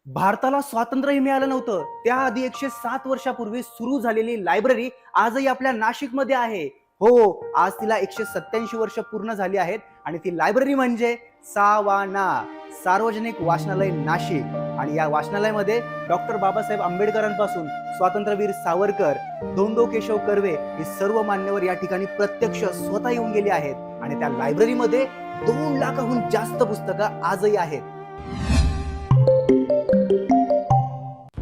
भारताला स्वातंत्र्यही मिळालं नव्हतं. त्याआधी 107 वर्षापूर्वी सुरू झालेली लायब्ररी आजही आपल्या नाशिकमध्ये आहे. हो, आज तिला 187 वर्ष पूर्ण झाली आहेत आणि ती लायब्ररी म्हणजे सावाना, सार्वजनिक वाचनालय नाशिक. आणि या वाचनालयामध्ये डॉक्टर बाबासाहेब आंबेडकरांपासून स्वातंत्र्यवीर सावरकर, धोंडो केशव कर्वे हे सर्व मान्यवर या ठिकाणी प्रत्यक्ष स्वतः येऊन गेले आहेत. आणि त्या लायब्ररीमध्ये 2 लाखाहून जास्त पुस्तकं आजही आहेत.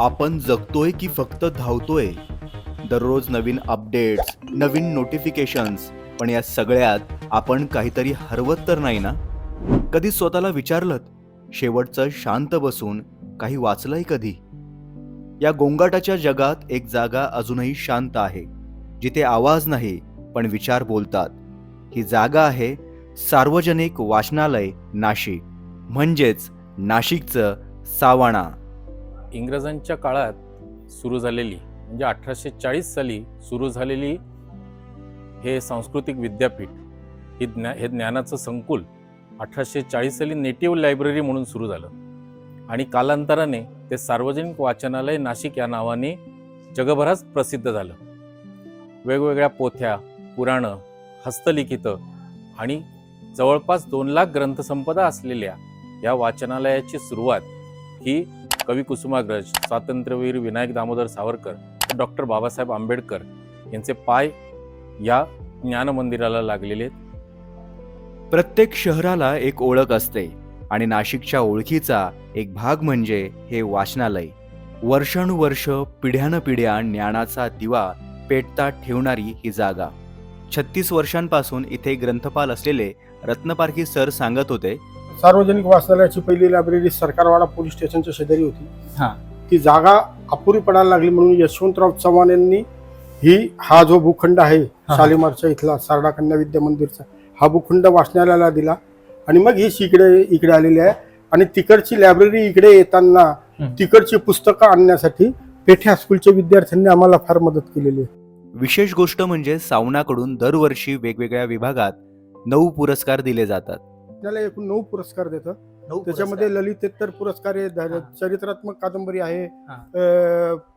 आपण जगतोय की फक्त धावतोय? दररोज नवीन अपडेट्स, नवीन नोटिफिकेशन्स, पण या सगळ्यात आपण काहीतरी हरवत तर नाही ना? कधी स्वतःला विचारलंत, शेवटचं शांत बसून काही वाचलंय कधी? या गोंगाटाच्या जगात एक जागा अजूनही शांत आहे, जिथे आवाज नाही पण विचार बोलतात. ही जागा आहे सार्वजनिक वाचनालय नाशिक, म्हणजेच नाशिकचं सावाणा. इंग्रजांच्या काळात सुरू झालेली म्हणजे 1840 साली सुरू झालेली हे सांस्कृतिक विद्यापीठ हे ज्ञानाचं संकुल 1840 साली नेटिव्ह लायब्ररी म्हणून सुरू झालं आणि कालांतराने ते सार्वजनिक वाचनालय नाशिक या नावाने जगभरात प्रसिद्ध झालं. वेगवेगळ्या पोथ्या, पुराणं, हस्तलिखितं आणि जवळपास 2 लाख ग्रंथसंपदा असलेल्या या वाचनालयाची सुरुवात ही कवी कुसुमाग्रज, स्वातंत्र्यवीर विनायक दामोदर सावरकर, डॉक्टर बाबासाहेब आंबेडकर यांचे पाय या ज्ञान मंदिराला लागलेले आहेत. प्रत्येक शहराला एक ओळख असते आणि नाशिकच्या ओळखीचा एक भाग म्हणजे हे वाचनालय. वर्षानुवर्ष, पिढ्यानपिढ्या ज्ञानाचा दिवा पेटता ठेवणारी ही जागा. 36 वर्षांपासून इथे ग्रंथपाल असलेले रत्नपारखी सर सांगत होते, सार्वजनिक वाचनालयाची पहिली लायब्ररी सरकारवाडा पोलीस स्टेशनच्या शेजारी होती. ती जागा अपुरी पडायला लागली म्हणून यशवंतराव चव्हाण यांनी हा जो भूखंड आहे शालिमारच्या इथला सारडा कन्या विद्या मंदिरचा, हा भूखंड वाचनालयाला दिला आणि मग ही इकडे आलेली आहे. आणि तिकडची लायब्ररी इकडे येताना तिकडची पुस्तकं आणण्यासाठी पेठे हायस्कूलच्या विद्यार्थ्यांनी आम्हाला फार मदत केलेली आहे. विशेष गोष्ट म्हणजे सावनाकडून दरवर्षी वेगवेगळ्या विभागात 9 पुरस्कार दिले जातात. आपल्याला एकूण 9 पुरस्कार देतं. त्याच्यामध्ये ललितेतर पुरस्कार आहे, चरित्रात्मक कादंबरी आहे,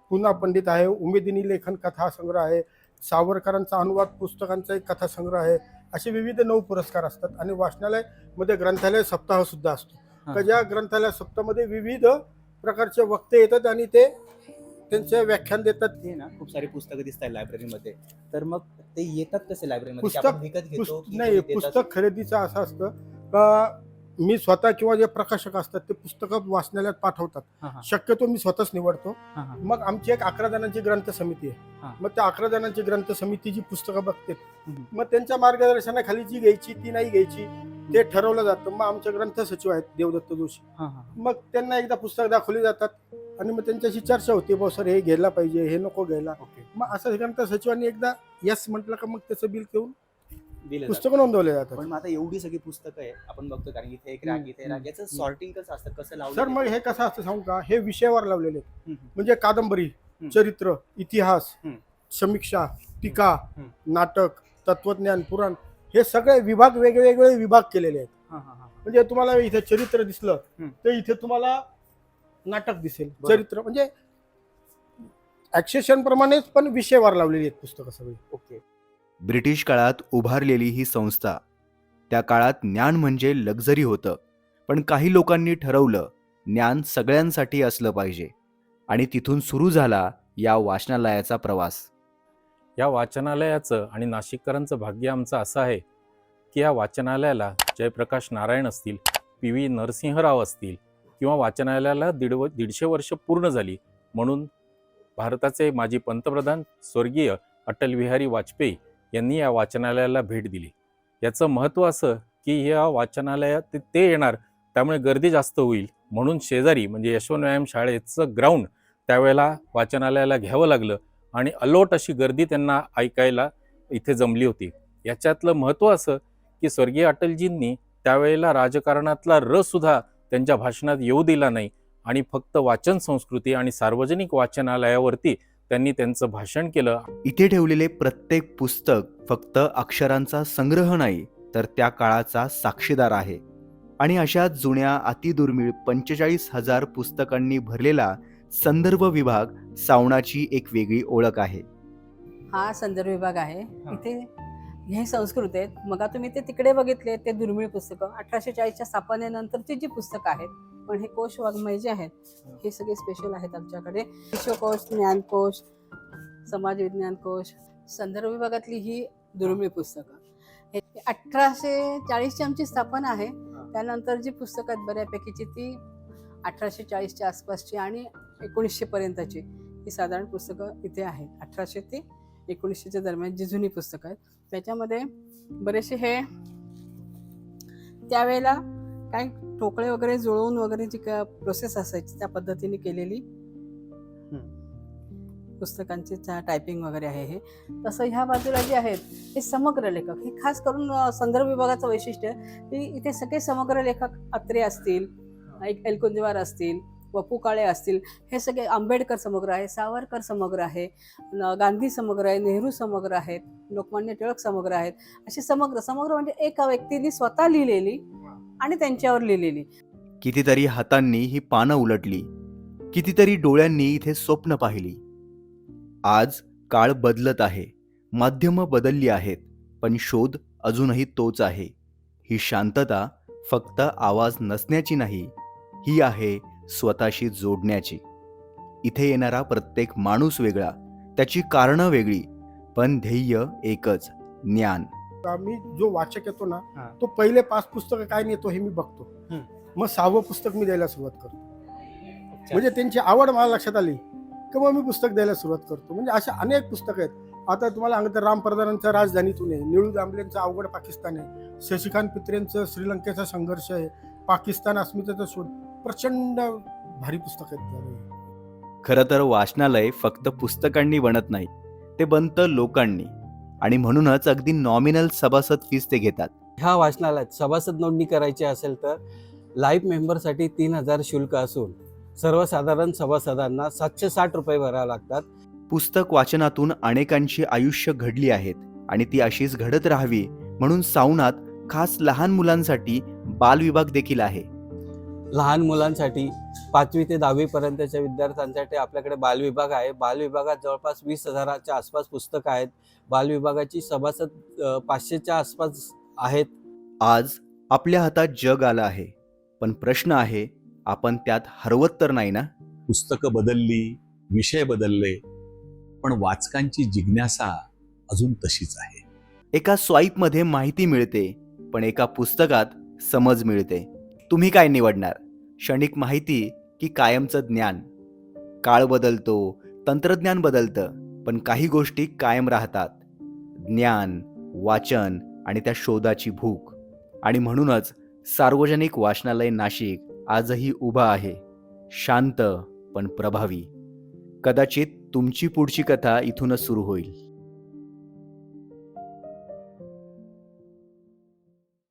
पुन्हा पंडित आहे, उमेदिनी लेखन कथा संग्रह आहे, सावरकरांचा अनुवाद पुस्तकांचा एक कथा संग्रह आहे. असे विविध 9 पुरस्कार असतात. आणि वाचनालय मध्ये ग्रंथालय सप्ताह सुद्धा असतो. ज्या ग्रंथालय सप्ताहामध्ये विविध प्रकारचे वक्ते येतात आणि ते त्यांचे व्याख्यान देतात. ते ना खूप सारी पुस्तकं दिसतात लायब्ररीमध्ये. तर मग ते येतात कसे लायब्ररीमध्ये? पुस्तक विकत घेतो नाही, पुस्तक खरेदीचं असं असतं का मी स्वतः किंवा जे प्रकाशक असतात ते पुस्तकं वाचनालयात पाठवतात. शक्यतो मी स्वतःच निवडतो. मग आमची एक 11 जणांची ग्रंथ समिती आहे. मग त्या 11 जणांची ग्रंथ समिती जी पुस्तकं बघते, मग त्यांच्या मार्गदर्शनाखाली जी घ्यायची ती नाही घ्यायची ते ठरवलं जातं. मग आमचे ग्रंथ सचिव आहेत देवदत्त जोशी, मग त्यांना एकदा पुस्तक दाखवली जातात आणि मग त्यांच्याशी चर्चा होते, बा सर हे घ्यायला पाहिजे, हे नको घ्यायला. मग असं ग्रंथ सचिवांनी एकदा यस म्हटलं का मग त्याचं बिल घेऊन पुस्तकं नोंदवले जातात. पण आता एवढी सगळी पुस्तकं आहे आपण बघतो, कारण इथे एक राग, इथे राग, याचं सॉर्टिंग कसं असतं, कसं लावलं? सर मग हे कसं असतं सांगू का, हे विषयावर लावलेले म्हणजे कादंबरी, चरित्र, इतिहास, समीक्षा, टीका, नाटक, तत्वज्ञान, पुराण, हे सगळे विभाग वेगवेगळे विभाग केलेले आहेत. म्हणजे तुम्हाला इथे चरित्र दिसलं तर इथे तुम्हाला नाटक दिसेल. चरित्र म्हणजे ऍक्सेशन प्रमाणेच पण विषयावर लावलेली आहेत पुस्तकं सगळी. ओके. ब्रिटिश काळात उभारलेली ही संस्था, त्या काळात ज्ञान म्हणजे लक्झरी होतं. पण काही लोकांनी ठरवलं ज्ञान सगळ्यांसाठी असलं पाहिजे आणि तिथून सुरू झाला या वाचनालयाचा प्रवास. या वाचनालयाचं आणि नाशिककरांचं भाग्य आमचं असं आहे की या वाचनालयाला जयप्रकाश नारायण असतील, PV नरसिंहराव असतील, किंवा वाचनालयाला 150 वर्ष पूर्ण झाली म्हणून भारताचे माजी पंतप्रधान स्वर्गीय अटल बिहारी वाजपेयी यांनी या वाचनालयाला भेट दिली. याचं महत्त्व असं की या वाचनालयात ते येणार, त्यामुळे गर्दी जास्त होईल म्हणून शेजारी म्हणजे यशवंत व्यायाम शाळेचं ग्राउंड त्यावेळेला वाचनालयाला घ्यावं लागलं आणि अलोट अशी गर्दी त्यांना ऐकायला इथे जमली होती. याच्यातलं महत्त्व असं की स्वर्गीय अटलजींनी त्यावेळेला राजकारणातला रससुद्धा त्यांच्या भाषणात येऊ दिला नाही आणि फक्त वाचन संस्कृती आणि सार्वजनिक वाचनालयावरती त्यांनी त्यांचं भाषण केलं. इथे ठेवलेले प्रत्येक पुस्तक फक्त अक्षरांचा संग्रह नाही, तर त्या काळाचा साक्षीदार आहे. आणि अशा जुन्या अतिदुर्मिळ 45,000 पुस्तकांनी भरलेला संदर्भ विभाग सावणाची एक वेगळी ओळख आहे. हा संदर्भ विभाग आहे. इथे हे संस्कृत आहेत. मग तुम्ही ते तिकडे बघितले ते दुर्मिळ पुस्तकं 1840च्या स्थापनेनंतरची जी पुस्तकं आहेत, पण हे कोश वाङ्मय जे आहेत हे सगळे स्पेशल आहेत आमच्याकडे. विश्वकोश, ज्ञानकोश, समाज विज्ञान कोश, संदर्भ विभागातली ही दुर्मिळ पुस्तकं. हे 1840ची आमची स्थापना आहे. त्यानंतर जी पुस्तकं आहेत बऱ्यापैकीची ती 1840च्या आसपासची आणि 1900 पर्यंतची ही साधारण पुस्तकं इथे आहेत. 1800 ते 1900च्या दरम्यान जी जुनी पुस्तकं आहेत त्याच्यामध्ये बरेचसे हे त्यावेळेला काही ठोकळे वगैरे जुळवून वगैरे जी प्रोसेस असायची त्या पद्धतीने केलेली पुस्तकांची टायपिंग वगैरे आहे. हे तसं ह्या बाजूला जे आहेत हे समग्र लेखक, हे खास करून संदर्भ विभागाचं वैशिष्ट्य की इथे सगळे समग्र लेखक अत्रे असतील, एलकुंचवार असतील, वपू काळे असतील, हे सगळे आंबेडकर समग्र आहे, सावरकर समग्र आहे, गांधी समग्र आहे, नेहरू समग्र आहेत, लोकमान्य टिळक समग्र आहेत. अशी समग्र म्हणजे एका व्यक्तीने स्वतः लिहिलेली आणि त्यांच्यावर लिहिलेली. कितीतरी हातांनी ही पानं उलटली, कितीतरी डोळ्यांनी इथे स्वप्न पाहिली. आज काळ बदलत आहे, माध्यमं बदलली आहेत, पण शोध अजूनही तोच आहे. ही शांतता फक्त आवाज नसण्याची नाही, ही आहे स्वतःशी जोडण्याची. इथे येणारा प्रत्येक माणूस वेगळा, त्याची कारणं वेगळी, पण ध्येय एकच, ज्ञान. मी जो वाचक येतो ना हा. तो पहिले 5 पुस्तकं काय नेतो हे मी बघतो. हम्म. मग 6वं पुस्तक मी द्यायला सुरुवात करतो. म्हणजे त्यांची आवड मला लक्षात आली की मग मी पुस्तक द्यायला सुरुवात करतो. म्हणजे अशा अनेक पुस्तकं आहेत. आता तुम्हाला सांगतो राम प्रधानांचं राजधानीतून आहे, निळू दांबलेंचं अवघड पाकिस्तान आहे, शशिकांत पित्रेंचं श्रीलंकेचा संघर्ष आहे, पाकिस्तान अस्मितेचा शोध. प्रचंड भारी पुस्तक आहेत त्यावेळी. खरं तर वाचनालय फक्त पुस्तकांनी बनत नाही, ते बनतं लोकांनी. आणि म्हणूनच अगदी नॉमिनल सभासद फीस ते घेतात. ह्या वाचनालयात सभासद नोंदणी करायची असेल तर लाईफ मेंबरसाठी 3,000 शुल्क असून सर्वसाधारण सभासदांना 760 रुपये भरावे लागतात. पुस्तक वाचनातून अनेकांची आयुष्य घडली आहेत आणि ती अशीच घडत राहावी म्हणून सावनात खास लहान मुलांसाठी बालविभाग देखील आहे. लहान मुलांसाठी 5वी ते 10वी पर्यंतच्या विद्यार्थ्यांसाठी आपल्याकडे बालविभाग आहे. बालविभागात जवळपास 20,000च्या आसपास पुस्तकं आहेत. बालविभागाची सभासद 500च्या आसपास आहेत. आज आपल्या हातात जग आलं आहे, पण प्रश्न आहे, आपण त्यात हरवत तर नाही ना? पुस्तकं बदलली, विषय बदलले, पण वाचकांची जिज्ञासा अजून तशीच आहे. एका स्वाईपमध्ये माहिती मिळते, पण एका पुस्तकात समज मिळते. तुम्ही काय निवडणार? क्षणिक माहिती की कायमचं ज्ञान? काळ बदलतो, तंत्रज्ञान बदलतं, पण काही गोष्टी कायम राहतात. ज्ञान, वाचन आणि त्या शोधाची भूक. आणि म्हणूनच सार्वजनिक वाचनालय नाशिक आजही उभा आहे, शांत पण प्रभावी. कदाचित तुमची पुढची कथा इथूनच सुरू होईल.